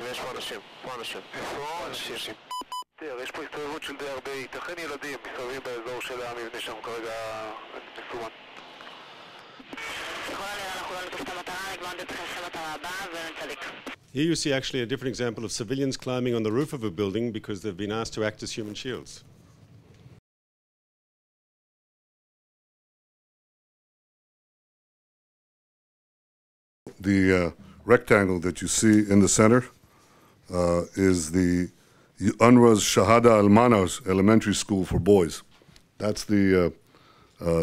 ויש פה אנשים, פה אנשים. איפה אנשים? תראה, יש פה הסתובבות של די הרבה, ייתכן ילדים מסתובבים באזור של המבנה שם כרגע מסומן. ככל הנראה אנחנו לא נתוף את המטרה, נגמר נתייחס למטרה הבאה ונצדיק. Here you see actually a different example of civilians climbing on the roof of a building because they've been asked to act as human shields. The rectangle that you see in the center is the UNRWA's Shahada Al-Manas Elementary School for boys. That's the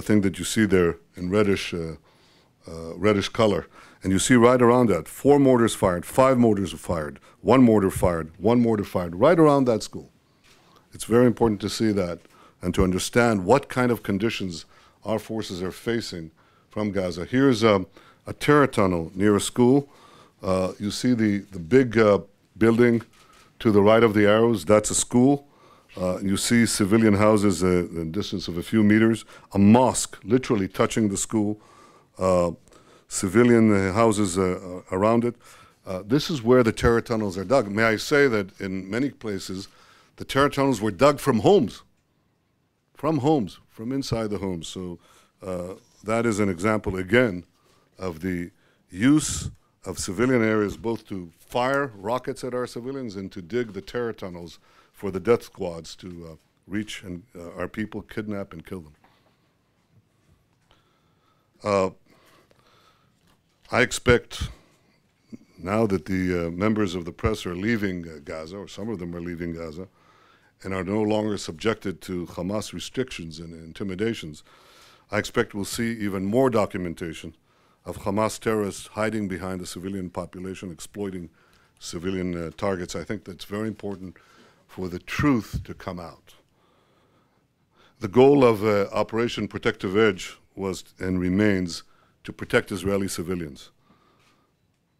thing that you see there in reddish color. And you see right around that, 4 mortars fired, 5 mortars fired, 1 mortar fired, 1 mortar fired, right around that school. It's very important to see that and to understand what kind of conditions our forces are facing from Gaza. Here's a terror tunnel near a school. You see the big building to the right of the arrows, that's a school. You see civilian houses a distance of a few meters, a mosque literally touching the school, civilian houses around it. This is where the terror tunnels are dug. May I say that in many places, the terror tunnels were dug from homes, from inside the homes. So that is an example, again, of the use of civilian areas both to fire rockets at our civilians and to dig the terror tunnels for the death squads to reach our people, kidnap and kill them. I expect now that the members of the press are leaving Gaza, or some of them are leaving Gaza, and are no longer subjected to Hamas restrictions and intimidations, I expect we'll see even more documentation of Hamas terrorists hiding behind the civilian population, exploiting civilian targets. I think that's very important for the truth to come out. The goal of Operation Protective Edge was and remains to protect Israeli civilians.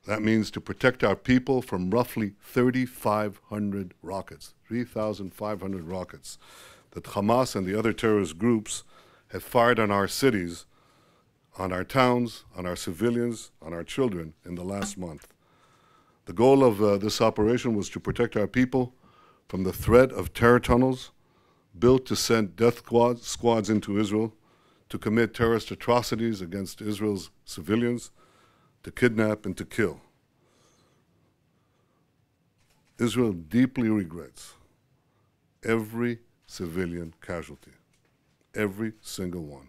That means to protect our people from roughly 3,500 rockets, 3,500 rockets that Hamas and the other terrorist groups have fired on our cities, on our towns, on our civilians, on our children in the last month. The goal of this operation was to protect our people from the threat of terror tunnels built to send death squads into Israel, to commit terrorist atrocities against Israel's civilians, to kidnap and to kill. Israel deeply regrets every civilian casualty, every single one.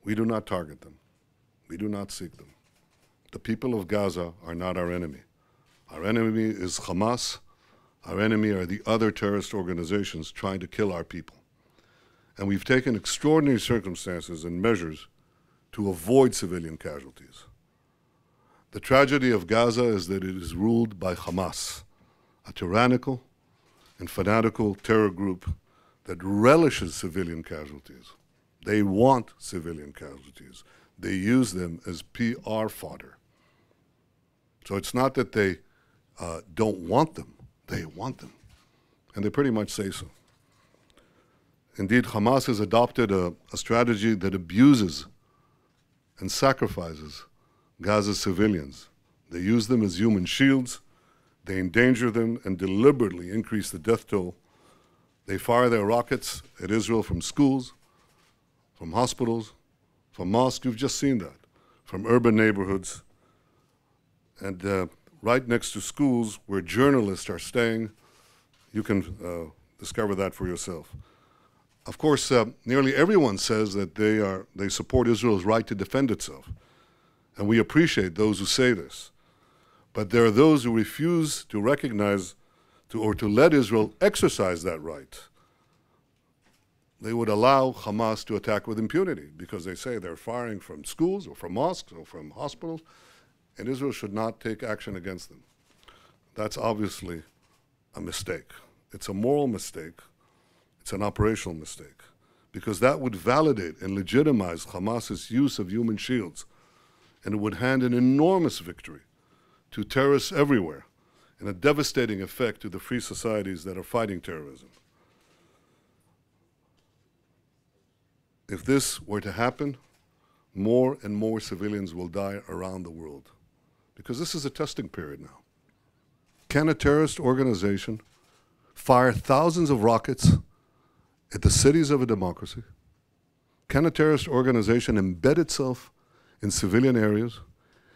We do not target them. We do not seek them. The people of Gaza are not our enemy. Our enemy is Hamas. Our enemy are the other terrorist organizations trying to kill our people. And we've taken extraordinary circumstances and measures to avoid civilian casualties. The tragedy of Gaza is that it is ruled by Hamas, a tyrannical and fanatical terror group that relishes civilian casualties. They want civilian casualties. They use them as PR fodder. So it's not that they don't want them. They want them. And they pretty much say so. Indeed, Hamas has adopted a strategy that abuses and sacrifices Gaza's civilians. They use them as human shields. They endanger them and deliberately increase the death toll. They fire their rockets at Israel from schools, from hospitals, from mosques. You've just seen that. From urban neighborhoods. And right next to schools where journalists are staying. You can discover that for yourself. Of course, nearly everyone says that they support Israel's right to defend itself. And we appreciate those who say this. But there are those who refuse to recognize or to let Israel exercise that right. They would allow Hamas to attack with impunity because they say they're firing from schools or from mosques or from hospitals, and Israel should not take action against them. That's obviously a mistake. It's a moral mistake. It's an operational mistake because that would validate and legitimize Hamas's use of human shields, and it would hand an enormous victory to terrorists everywhere and a devastating effect to the free societies that are fighting terrorism. If this were to happen, more and more civilians will die around the world because this is a testing period now. Can a terrorist organization fire thousands of rockets at the cities of a democracy? Can a terrorist organization embed itself in civilian areas?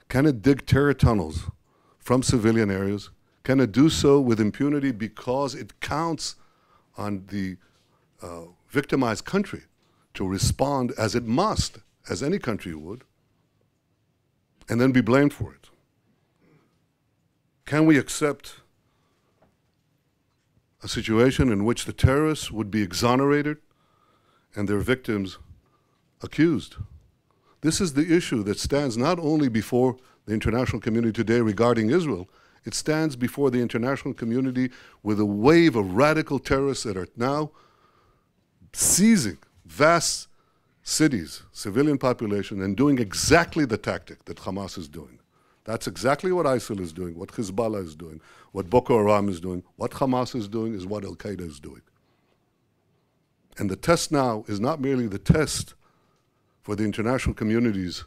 Can it dig terror tunnels from civilian areas? Can it do so with impunity because it counts on the victimized country to respond as it must, as any country would, and then be blamed for it? Can we accept a situation in which the terrorists would be exonerated and their victims accused? This is the issue that stands not only before the international community today regarding Israel, it stands before the international community with a wave of radical terrorists that are now seizing vast cities, civilian population, and doing exactly the tactic that Hamas is doing. That's exactly what ISIL is doing, what Hezbollah is doing, what Boko Haram is doing, what Hamas is doing is what Al-Qaeda is doing. And the test now is not merely the test for the international community's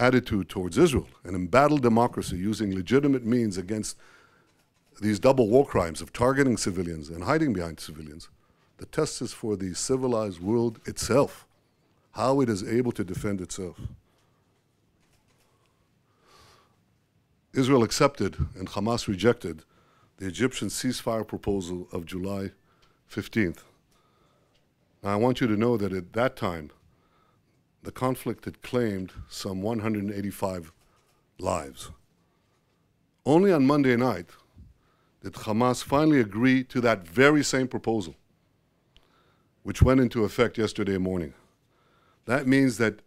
attitude towards Israel, an embattled democracy using legitimate means against these double war crimes of targeting civilians and hiding behind civilians. The test is for the civilized world itself, how it is able to defend itself. Israel accepted and Hamas rejected the Egyptian ceasefire proposal of July 15th. Now, I want you to know that at that time, the conflict had claimed some 185 lives. Only on Monday night did Hamas finally agree to that very same proposal, which went into effect yesterday morning. That means that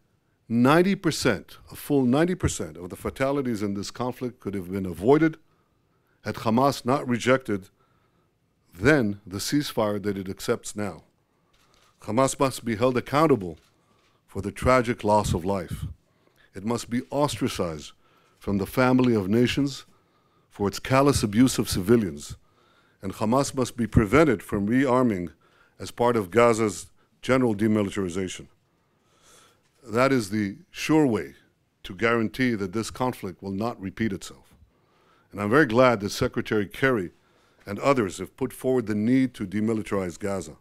90%, a full 90% of the fatalities in this conflict could have been avoided had Hamas not rejected then the ceasefire that it accepts now. Hamas must be held accountable for the tragic loss of life. It must be ostracized from the family of nations for its callous abuse of civilians. And Hamas must be prevented from rearming as part of Gaza's general demilitarization. That is the sure way to guarantee that this conflict will not repeat itself. And I'm very glad that Secretary Kerry and others have put forward the need to demilitarize Gaza.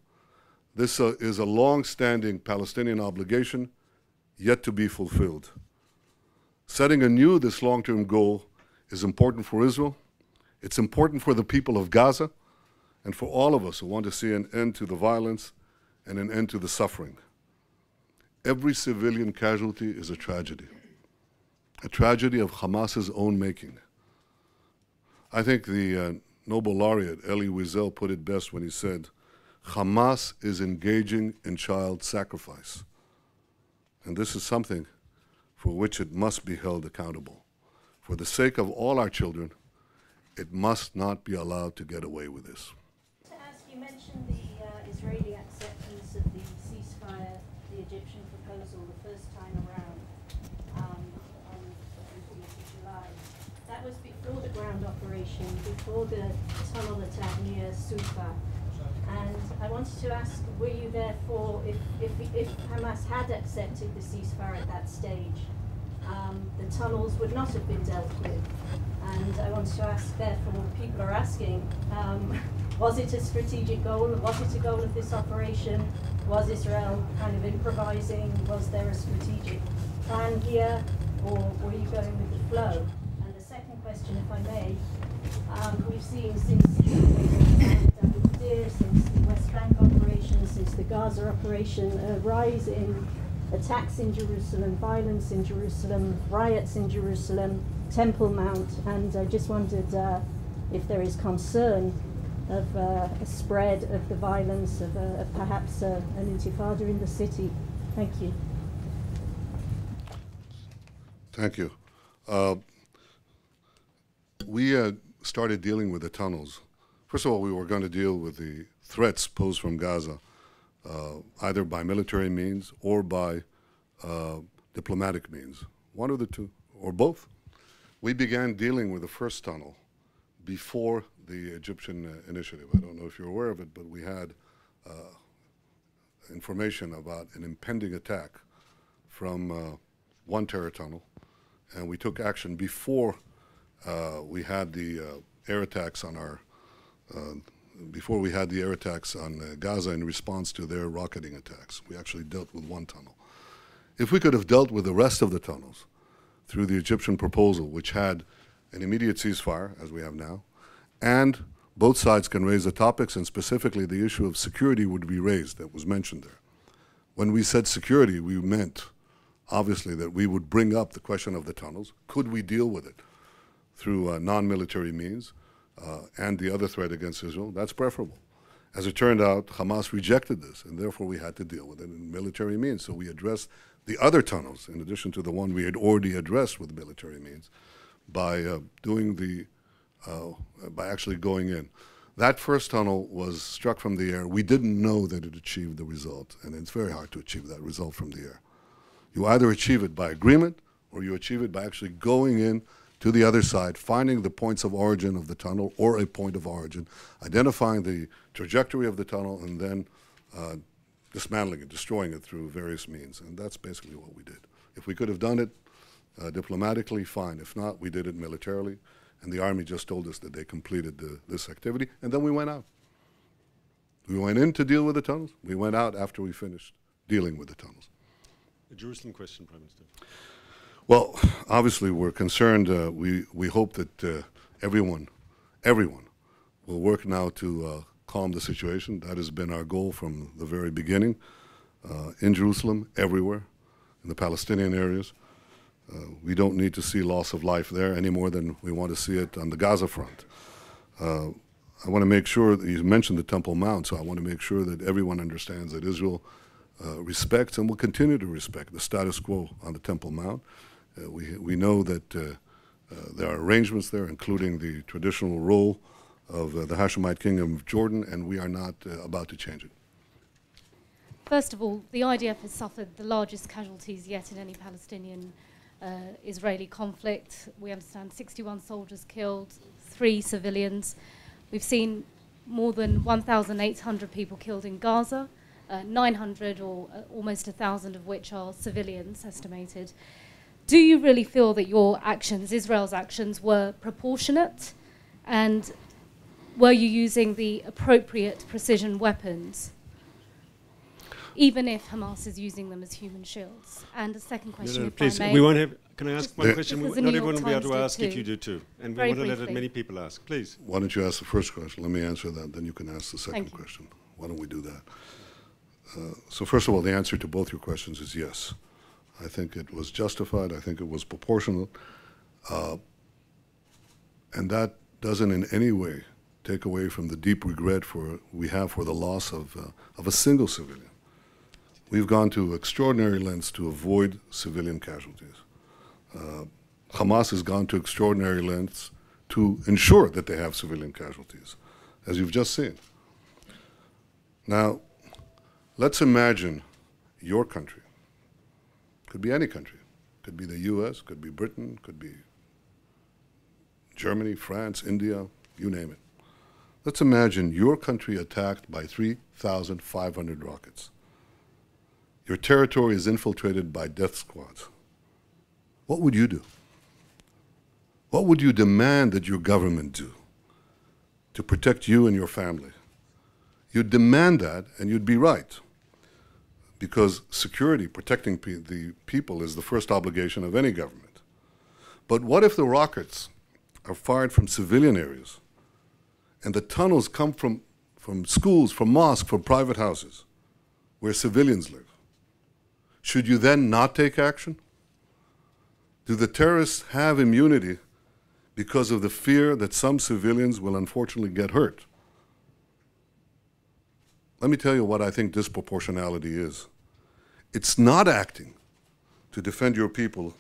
This is a long-standing Palestinian obligation yet to be fulfilled. Setting anew this long-term goal is important for Israel, it's important for the people of Gaza, and for all of us who want to see an end to the violence and an end to the suffering. Every civilian casualty is a tragedy of Hamas's own making. I think the Nobel laureate Elie Wiesel put it best when he said, Hamas is engaging in child sacrifice. And this is something for which it must be held accountable. For the sake of all our children, it must not be allowed to get away with this. To ask, you mentioned the Israeli acceptance of the ceasefire, the Egyptian proposal the first time around on the 14th of July. That was before the ground operation, before the tunnel attack near Sufa. And I wanted to ask, were you therefore, if Hamas had accepted the ceasefire at that stage, the tunnels would not have been dealt with? And I wanted to ask, therefore, people are asking, was it a strategic goal? Was it a goal of this operation? Was Israel kind of improvising? Was there a strategic plan here? Or were you going with the flow? And the second question, if I may, we've seen since since the West Bank operation, since the Gaza operation, a rise in attacks in Jerusalem, violence in Jerusalem, riots in Jerusalem, Temple Mount, and I just wondered if there is concern of a spread of the violence, of perhaps an intifada in the city. Thank you. Thank you. We started dealing with the tunnels. First of all, we were going to deal with the threats posed from Gaza, either by military means or by diplomatic means. One of the two, or both. We began dealing with the first tunnel before the Egyptian initiative. I don't know if you're aware of it, but we had information about an impending attack from one terror tunnel, and we took action before we had the air attacks on our, before we had the air attacks on Gaza in response to their rocketing attacks. We actually dealt with one tunnel. If we could have dealt with the rest of the tunnels through the Egyptian proposal, which had an immediate ceasefire, as we have now, and both sides can raise the topics, and specifically the issue of security would be raised, that was mentioned there. When we said security, we meant, obviously, that we would bring up the question of the tunnels. Could we deal with it through non-military means and the other threat against Israel? That's preferable. As it turned out, Hamas rejected this, and therefore we had to deal with it in military means. So we addressed the other tunnels, in addition to the one we had already addressed with military means, by doing the, by actually going in. That first tunnel was struck from the air. We didn't know that it achieved the result, and it's very hard to achieve that result from the air. You either achieve it by agreement, or you achieve it by actually going in to the other side, finding the points of origin of the tunnel or a point of origin, identifying the trajectory of the tunnel, and then dismantling it, destroying it through various means. And that's basically what we did. If we could have done it diplomatically, fine. If not, we did it militarily. And the Army just told us that they completed this activity, and then we went out. We went in to deal with the tunnels. We went out after we finished dealing with the tunnels. A Jerusalem question, Prime Minister. Well, obviously we're concerned. We hope that everyone will work now to calm the situation. That has been our goal from the very beginning, in Jerusalem, everywhere, in the Palestinian areas. We don't need to see loss of life there any more than we want to see it on the Gaza front. I want to make sure that you mentioned the Temple Mount, so I want to make sure that everyone understands that Israel respects and will continue to respect the status quo on the Temple Mount. We know that there are arrangements there, including the traditional role of the Hashemite Kingdom of Jordan, and we are not about to change it. First of all, the IDF has suffered the largest casualties yet in any Palestinian Israeli conflict. We understand 61 soldiers killed, 3 civilians. We've seen more than 1,800 people killed in Gaza, 900 or almost 1,000 of which are civilians estimated. Do you really feel that your actions, Israel's actions, were proportionate? And were you using the appropriate precision weapons, even if Hamas is using them as human shields? And a second question, if please, I may. we won't have, can I ask one question? Because the Not New everyone York will be able to Times ask did if you too. do too. And Very we want to let briefly. many people ask. Please. Why don't you ask the first question? Let me answer that, then you can ask the second Thank you. question. Why don't we do that? So first of all, the answer to both your questions is yes. I think it was justified. I think it was proportional. And that doesn't in any way take away from the deep regret we have for the loss of a single civilian. We've gone to extraordinary lengths to avoid civilian casualties. Hamas has gone to extraordinary lengths to ensure that they have civilian casualties, as you've just seen. Now, let's imagine your country. Could be any country. Could be the US, could be Britain, could be Germany, France, India, you name it. Let's imagine your country attacked by 3,500 rockets. Your territory is infiltrated by death squads. What would you do? What would you demand that your government do to protect you and your family? You'd demand that, and you'd be right, because security, protecting the people, is the first obligation of any government. But what if the rockets are fired from civilian areas, and the tunnels come from schools, from mosques, from private houses, where civilians live? Should you then not take action? Do the terrorists have immunity because of the fear that some civilians will unfortunately get hurt? Let me tell you what I think disproportionality is. It's not acting to defend your people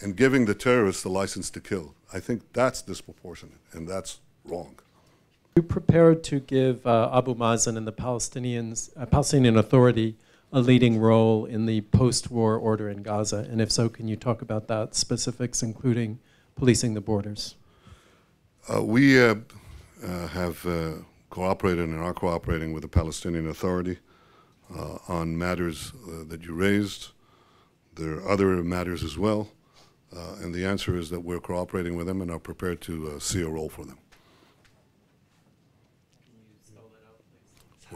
and giving the terrorists the license to kill. I think that's disproportionate, and that's wrong. Are you prepared to give Abu Mazen and the Palestinian Authority a leading role in the post-war order in Gaza? And if so, can you talk about that, specifics including policing the borders? We have cooperated and are cooperating with the Palestinian Authority on matters that you raised. There are other matters as well. And the answer is that we're cooperating with them and are prepared to see a role for them.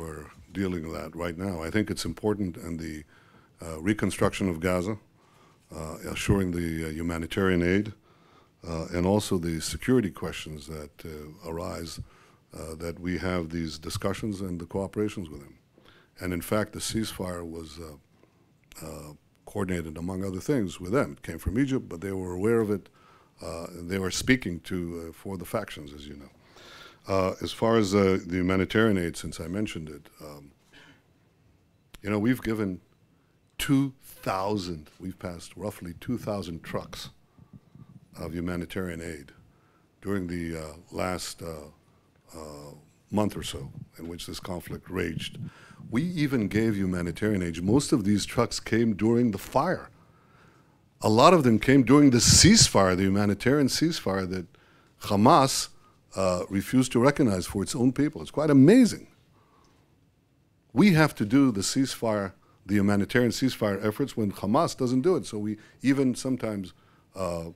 we're dealing with that right now. I think it's important in the reconstruction of Gaza, assuring the humanitarian aid, and also the security questions that arise, that we have these discussions and the cooperations with them. And in fact, the ceasefire was coordinated, among other things, with them. It came from Egypt, but they were aware of it. They were speaking for the factions, as you know. As far as the humanitarian aid, since I mentioned it, you know, we've given 2,000, we've passed roughly 2,000 trucks of humanitarian aid during the last month or so in which this conflict raged. We even gave humanitarian aid. Most of these trucks came during the fire. A lot of them came during the ceasefire, the humanitarian ceasefire that Hamas refused to recognize for its own people. It's quite amazing. We have to do the ceasefire, the humanitarian ceasefire efforts when Hamas doesn't do it. So we even sometimes, and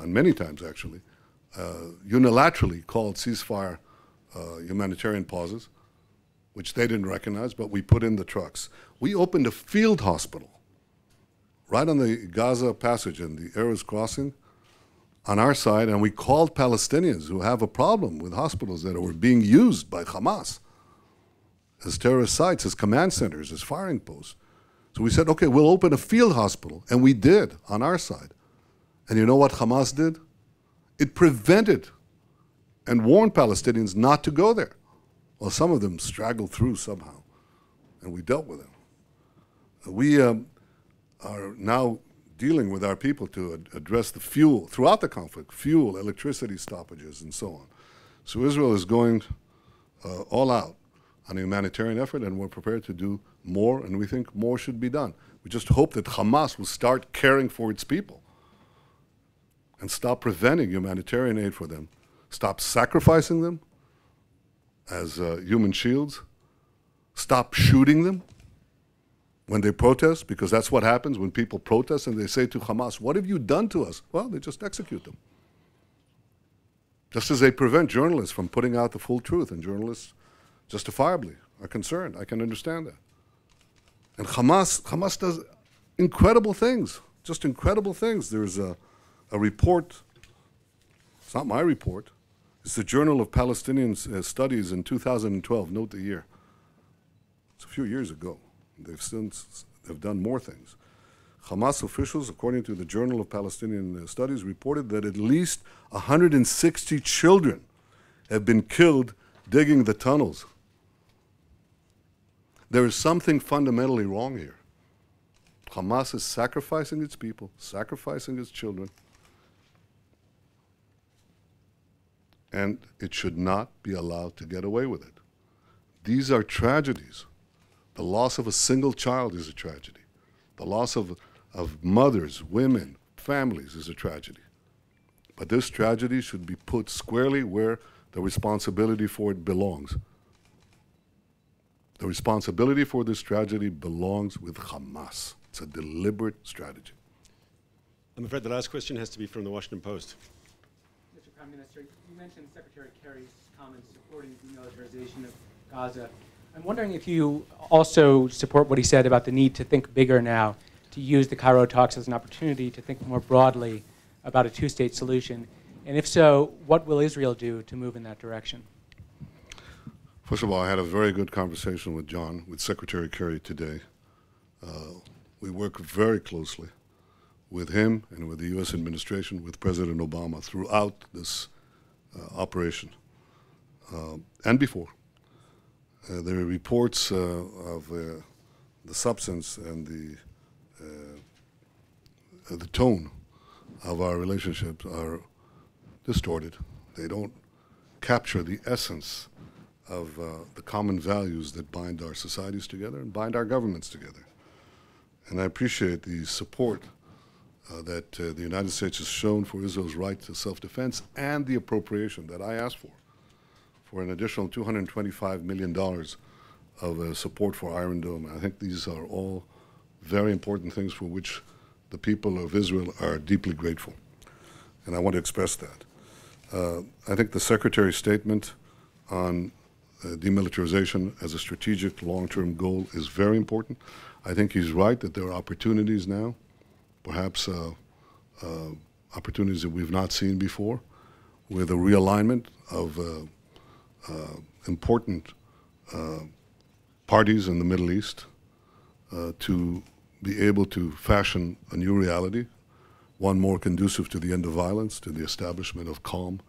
many times actually, unilaterally called ceasefire humanitarian pauses, which they didn't recognize, but we put in the trucks. We opened a field hospital right on the Gaza passage and the Erez crossing on our side, and we called Palestinians who have a problem with hospitals that were being used by Hamas as terrorist sites, as command centers, as firing posts. So we said, okay, we'll open a field hospital, and we did on our side. And you know what Hamas did? It prevented and warned Palestinians not to go there. Well, some of them straggled through somehow, and we dealt with them. We are now dealing with our people to address the fuel, throughout the conflict, fuel, electricity stoppages, and so on. So Israel is going all out on a humanitarian effort, and we're prepared to do more, and we think more should be done. We just hope that Hamas will start caring for its people and stop preventing humanitarian aid for them, stop sacrificing them as human shields, stop shooting them when they protest, because that's what happens when people protest and they say to Hamas, what have you done to us? Well, they just execute them. Just as they prevent journalists from putting out the full truth, and journalists justifiably are concerned. I can understand that. And Hamas does incredible things, just incredible things. There's a report, it's not my report, it's the Journal of Palestinian Studies in 2012, note the year. It's a few years ago. They've done more things. Hamas officials, according to the Journal of Palestinian Studies, reported that at least 160 children have been killed digging the tunnels. There is something fundamentally wrong here. Hamas is sacrificing its people, sacrificing its children, and it should not be allowed to get away with it. These are tragedies. The loss of a single child is a tragedy. The loss of mothers, women, families is a tragedy. But this tragedy should be put squarely where the responsibility for it belongs. The responsibility for this tragedy belongs with Hamas. It's a deliberate strategy. I'm afraid the last question has to be from the Washington Post. Mr. Prime Minister, you mentioned Secretary Kerry's comments supporting demilitarization of Gaza. I'm wondering if you also support what he said about the need to think bigger now, to use the Cairo talks as an opportunity to think more broadly about a two-state solution. And if so, what will Israel do to move in that direction? First of all, I had a very good conversation with Secretary Kerry today. We work very closely with him and with the U.S. administration, with President Obama throughout this operation and before. There are reports of the substance and the tone of our relationships are distorted. They don't capture the essence of the common values that bind our societies together and bind our governments together. And I appreciate the support that the United States has shown for Israel's right to self-defense and the appropriation that I asked for an additional $225 million of support for Iron Dome. I think these are all very important things for which the people of Israel are deeply grateful. And I want to express that. I think the Secretary's statement on demilitarization as a strategic long-term goal is very important. I think he's right that there are opportunities now, perhaps opportunities that we've not seen before, with a realignment of important parties in the Middle East to be able to fashion a new reality, one more conducive to the end of violence, to the establishment of calm,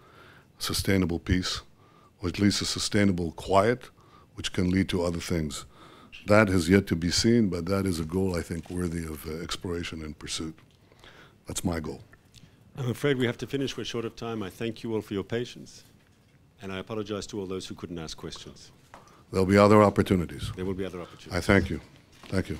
sustainable peace, or at least a sustainable quiet, which can lead to other things. That has yet to be seen, but that is a goal, I think, worthy of exploration and pursuit. That's my goal. I'm afraid we have to finish. We're short of time. I thank you all for your patience, and I apologize to all those who couldn't ask questions. There'll be other opportunities. There will be other opportunities. I thank you. Thank you.